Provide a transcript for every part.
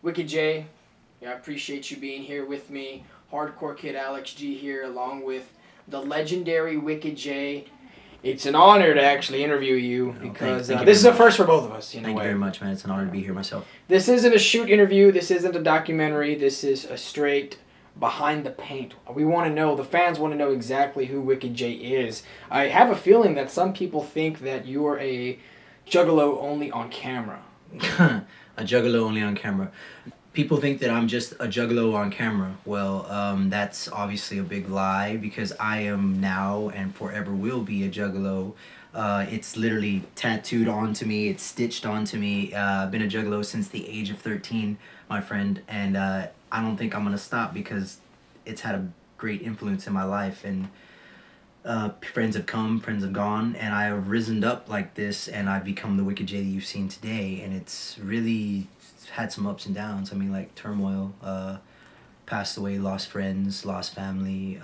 Wicked J, yeah, I appreciate you being here with me. Hardcore Kid Alex G here, along with the legendary Wicked J. It's an honor to actually interview you because this is a first for both of us. Thank you very much, man. It's an honor to be here myself. This isn't a shoot interview. This isn't a documentary. This is a straight behind the paint. We want to know, the fans want to know exactly who Wicked J is. I have a feeling that some people think that you're a juggalo only on camera. A juggalo only on camera. People think that I'm just a juggalo on camera. Well, that's obviously a big lie because I am now and forever will be a juggalo. It's literally tattooed onto me. It's stitched onto me. I've been a juggalo since the age of 13, my friend, and I don't think I'm going to stop because it's had a great influence in my life. And friends have come, friends have gone, and I have risen up like this, and I've become the Wicked J that you've seen today. And it's really had some ups and downs. I mean, like turmoil, passed away, lost friends, lost family.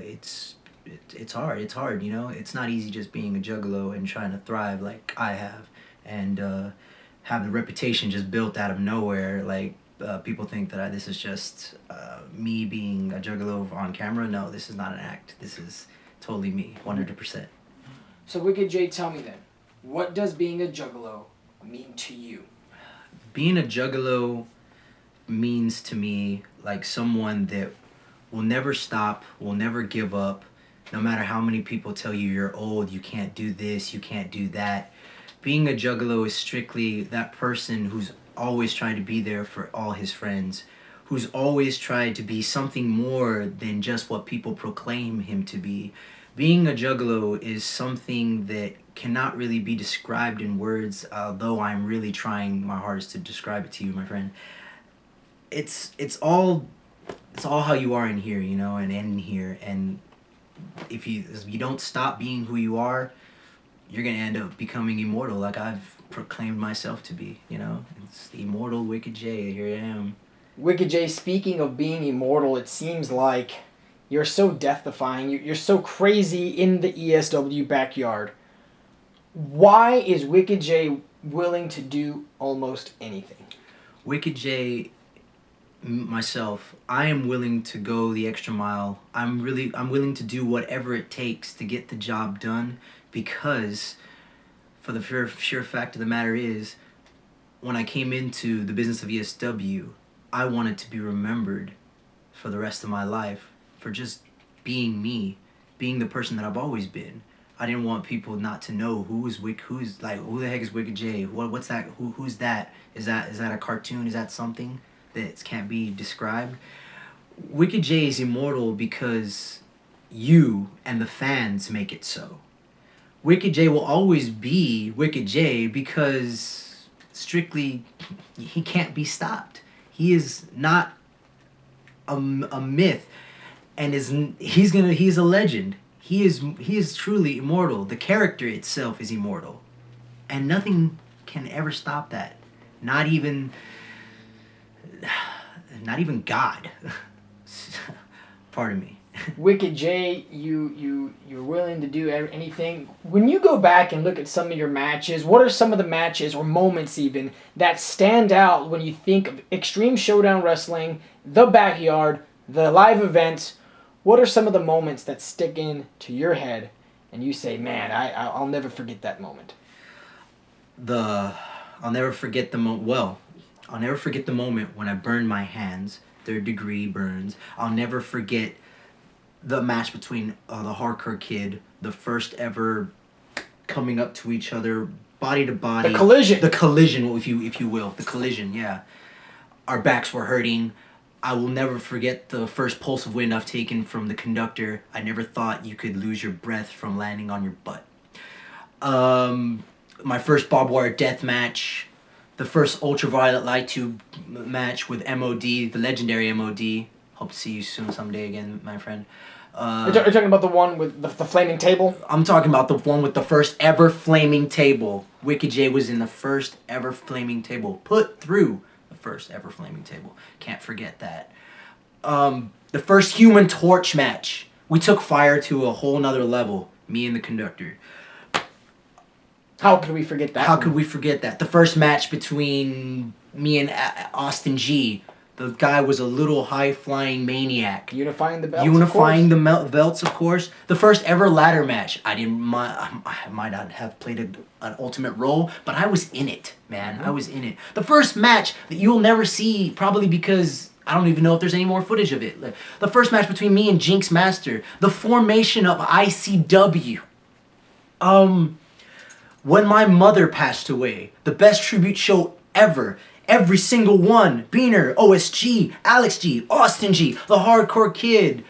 It's hard, you know. It's not easy just being a juggalo and trying to thrive like I have, and have the reputation just built out of nowhere. Like people think that this is just me being a juggalo on camera. No, this is not an act. This is totally me, 100%. So Wicked J, tell me then, what does being a juggalo mean to you? Being a juggalo means to me like someone that will never stop, will never give up, no matter how many people tell you you're old, you can't do this, you can't do that. Being a juggalo is strictly that person who's always trying to be there for all his friends, who's always tried to be something more than just what people proclaim him to be. Being a juggalo is something that cannot really be described in words, although I'm really trying my hardest to describe it to you, my friend. It's all how you are in here, you know, and in here. And if you don't stop being who you are, you're gonna end up becoming immortal, like I've proclaimed myself to be. You know, it's the immortal Wicked J. Here I am. Wicked J, speaking of being immortal, it seems like you're so death-defying. You're so crazy in the ESW backyard. Why is Wicked J willing to do almost anything? Wicked J, myself, I am willing to go the extra mile. I'm willing to do whatever it takes to get the job done, because for the sheer fact of the matter is, when I came into the business of ESW, I wanted to be remembered for the rest of my life for just being me, being the person that I've always been. I didn't want people not to know who the heck is Wicked J? What's that? Who's that? Is that a cartoon? Is that something that can't be described? Wicked J is immortal because you and the fans make it so. Wicked J will always be Wicked J because strictly he can't be stopped. He is not a myth, and he's a legend. He is truly immortal. The character itself is immortal, and nothing can ever stop that. Not even God. Pardon me. Wicked J, you're willing to do anything. When you go back and look at some of your matches, what are some of the matches or moments even that stand out when you think of Extreme Showdown Wrestling, the backyard, the live events? What are some of the moments that stick into your head and you say, man, I'll never forget that moment? I'll never forget the moment when I burned my hands, 3rd degree burns. I'll never forget the match between the Hardcore Kid, the first ever coming up to each other, body to body. The collision. The collision, if you will. The collision, yeah. Our backs were hurting. I will never forget the first pulse of wind I've taken from the conductor. I never thought you could lose your breath from landing on your butt. My first barbed wire death match. The first ultraviolet light tube match with MOD, the legendary MOD. Hope to see you soon someday again, my friend. You're talking about the one with the flaming table? I'm talking about the one with the first ever flaming table. Wicked J was in the first ever flaming table. Put through the first ever flaming table. Can't forget that. The first Human Torch match. We took fire to a whole nother level. Me and the conductor. How could we forget that? How could we forget that? The first match between me and Austin G. The guy was a little high-flying maniac. Unifying the belts, Unifying the belts, of course. The first ever ladder match. I might not have played an ultimate role, but I was in it, man. I was in it. The first match that you'll never see, probably because I don't even know if there's any more footage of it. The first match between me and Jinx Master. The formation of ICW. When my mother passed away, the best tribute show ever. Every single one. Beaner, OSG, Alex G, Austin G, The Hardcore Kid,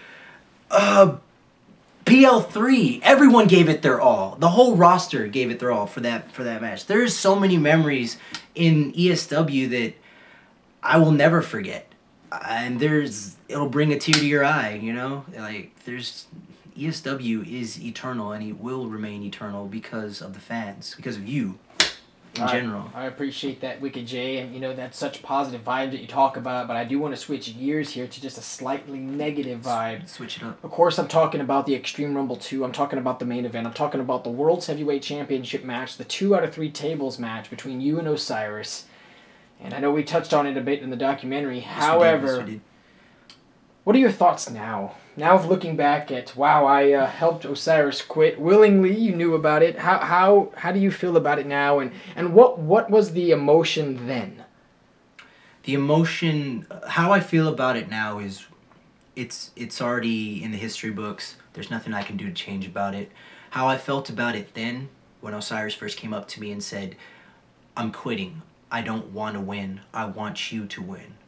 PL3. Everyone gave it their all. The whole roster gave it their all for that match. There's so many memories in ESW that I will never forget. And it'll bring a tear to your eye, you know? ESW is eternal, and it will remain eternal because of the fans, because of you. In general. I appreciate that, Wicked J, and that's such positive vibes that you talk about, but I do want to switch gears here to just a slightly negative vibe. Switch it up. Of course, I'm talking about the Extreme Rumble 2, I'm talking about the main event, I'm talking about the World's Heavyweight Championship match, the 2 out of 3 tables match between you and Osiris. And I know we touched on it a bit in the documentary. Yes, However, we did. What are your thoughts now? Now, looking back at, wow, I helped Osiris quit willingly. You knew about it. How do you feel about it now? And what was the emotion then? The emotion, how I feel about it now is, it's already in the history books. There's nothing I can do to change about it. How I felt about it then, when Osiris first came up to me and said, "I'm quitting. I don't want to win. I want you to win."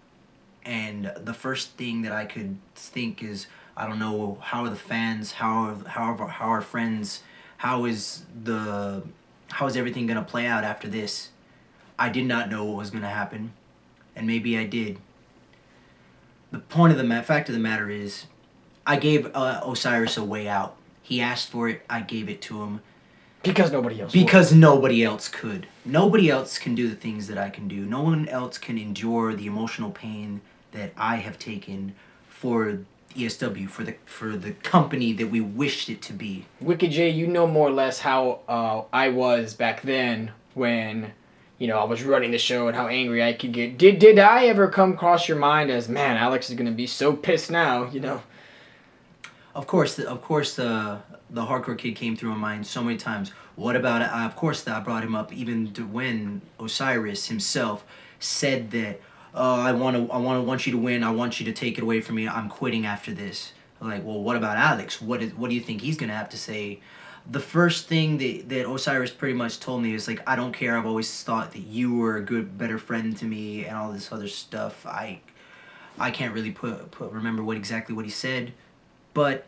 And the first thing that I could think is, I don't know, how are the fans, how are our friends, how is everything going to play out after this? I did not know what was going to happen, and maybe I did. The fact of the matter is, I gave Osiris a way out. He asked for it, I gave it to him. Because nobody else Nobody else could. Nobody else can do the things that I can do. No one else can endure the emotional pain that I have taken for ESW, for the company that we wished it to be. Wicked J, you know more or less how I was back then when I was running the show and how angry I could get. Did I ever come across your mind as, man, Alex is gonna be so pissed now, Of course, the Hardcore Kid came through my mind so many times. What about it? Of course, I brought him up even when Osiris himself said that, I want you to win. I want you to take it away from me. I'm quitting after this. Like, well, what about Alex? What do you think he's gonna have to say? The first thing that Osiris pretty much told me is, like, I don't care. I've always thought that you were a better friend to me, and all this other stuff. I can't really remember exactly what he said, but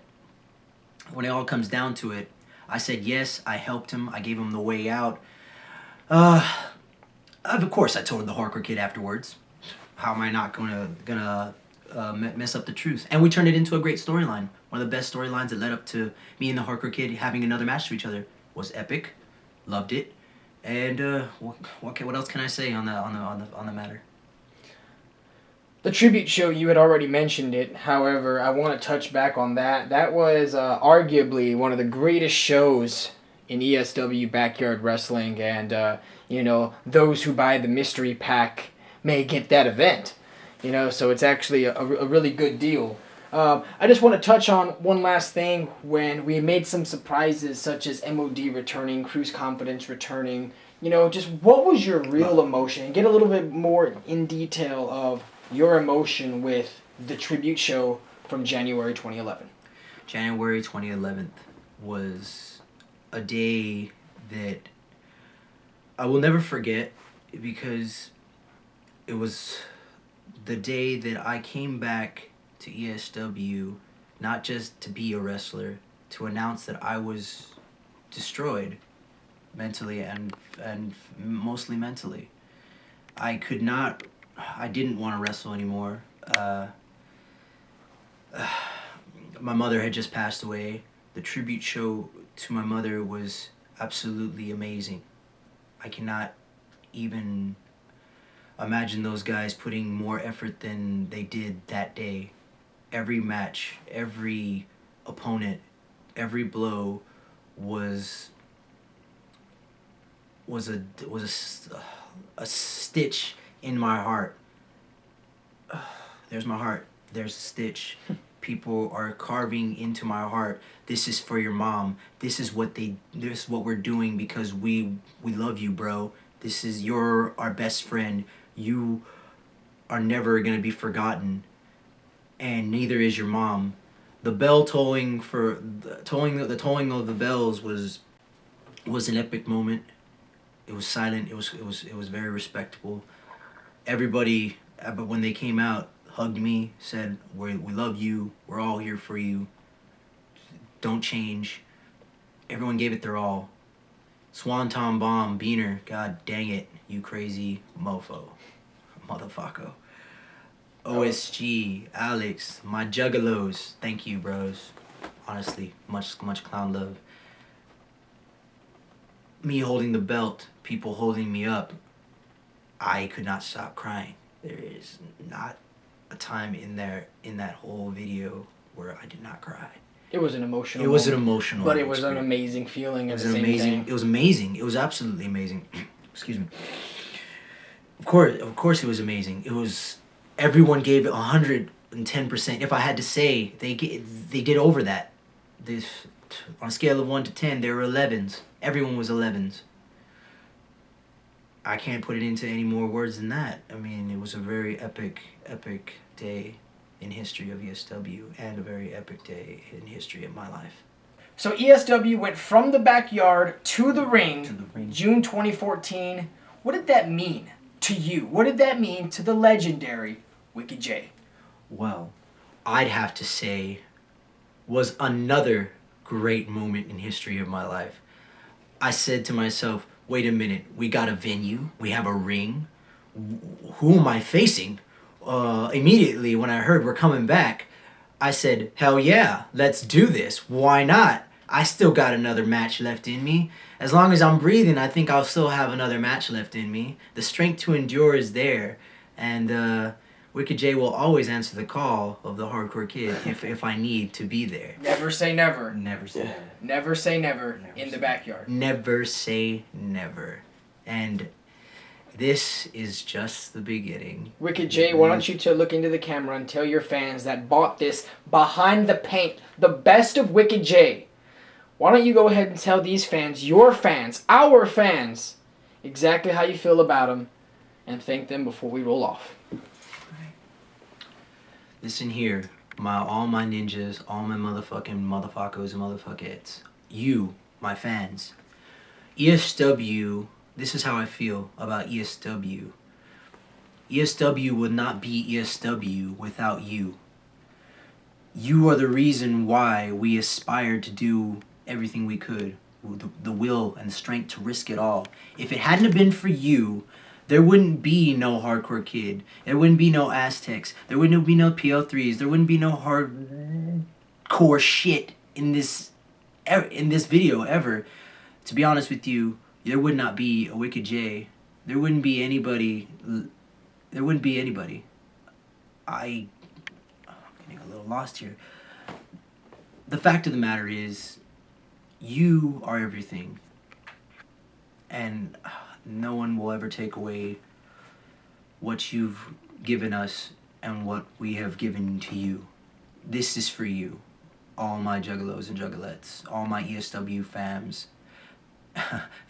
when it all comes down to it, I said yes. I helped him. I gave him the way out. Of course, I told the Hardcore Kid afterwards. How am I not gonna mess up the truth? And we turned it into a great storyline. One of the best storylines that led up to me and the Hardcore Kid having another match to each other. Was epic. Loved it. And what else can I say on the matter? The tribute show, you had already mentioned it. However, I want to touch back on that. That was arguably one of the greatest shows in ESW Backyard Wrestling. And, those who buy the mystery pack may get that event. So it's actually a really good deal. I just want to touch on one last thing. When we made some surprises such as MOD returning, Cruise Confidence returning, just what was your real emotion? Get a little bit more in detail of your emotion with the tribute show from January 2011. January 2011 was a day that I will never forget, because it was the day that I came back to ESW, not just to be a wrestler, to announce that I was destroyed mentally and mostly mentally. I didn't want to wrestle anymore. My mother had just passed away. The tribute show to my mother was absolutely amazing. I cannot even imagine those guys putting more effort than they did that day. Every match, every opponent, every blow was was a stitch in my heart. There's my heart. There's a stitch. People are carving into my heart. This is for your mom. This is what we're doing because we love you, bro. You're our best friend. You are never gonna be forgotten, and neither is your mom. The bell tolling the tolling of the bells was an epic moment. It was silent. It was very respectable. Everybody, but when they came out, hugged me, said, we love you, we're all here for you, don't change. Everyone gave it their all. Swanton Bomb, Beaner, god dang it, you crazy motherfucker. OSG, Alex, my juggalos, thank you, bros. Honestly, much clown love. Me holding the belt, people holding me up, I could not stop crying. There is not a time in that whole video where I did not cry. It was an emotional. It was an emotional. But it was an amazing feeling. It was amazing. It was amazing. It was absolutely amazing. Excuse me. Of course, it was amazing. It was. Everyone gave it 110%. If I had to say, they did over that. On a scale of 1 to 10, there were 11s. Everyone was 11s. I can't put it into any more words than that. I mean, it was a very epic day in history of ESW and a very epic day in history of my life. So ESW went from the backyard to the ring, June 2014. What did that mean to you? What did that mean to the legendary Wicked J? Well, I'd have to say was another great moment in history of my life. I said to myself, wait a minute, we got a venue, we have a ring. Who am I facing? Immediately when I heard we're coming back, I said, hell yeah, let's do this. Why not? I still got another match left in me. As long as I'm breathing, I think I'll still have another match left in me. The strength to endure is there. And Wicked J will always answer the call of the hardcore kid if I need to be there. Never say never. Never say never. Never say never in the backyard. Never say never. And this is just the beginning. Wicked J, why don't you look into the camera and tell your fans that bought this behind the paint, the best of Wicked J. Why don't you go ahead and tell these fans, your fans, our fans, exactly how you feel about them, and thank them before we roll off. Listen here, all my ninjas, all my motherfuckers and motherfuckers, you, my fans. ESW, this is how I feel about ESW. ESW would not be ESW without you. You are the reason why we aspired to do everything we could. The will and strength to risk it all. If it hadn't have been for you, there wouldn't be no hardcore kid. There wouldn't be no Aztecs. There wouldn't be no PL3s. There wouldn't be no hardcore shit in this video ever. To be honest with you, there would not be a Wicked J. There wouldn't be anybody. There wouldn't be anybody. I'm getting a little lost here. The fact of the matter is, you are everything. And no one will ever take away what you've given us and what we have given to you. This is for you. All my juggalos and juggalettes. All my ESW fams.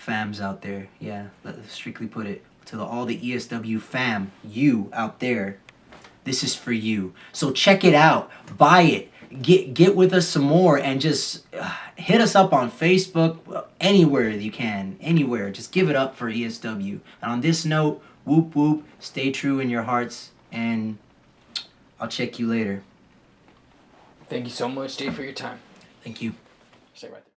Fams out there. Yeah, let's strictly put it. To all the ESW fam, you out there. This is for you. So check it out. Buy it. Get with us some more and just hit us up on Facebook, anywhere you can, anywhere. Just give it up for ESW. And on this note, whoop whoop, stay true in your hearts, and I'll check you later. Thank you so much, Dave, for your time. Thank you. Stay right there.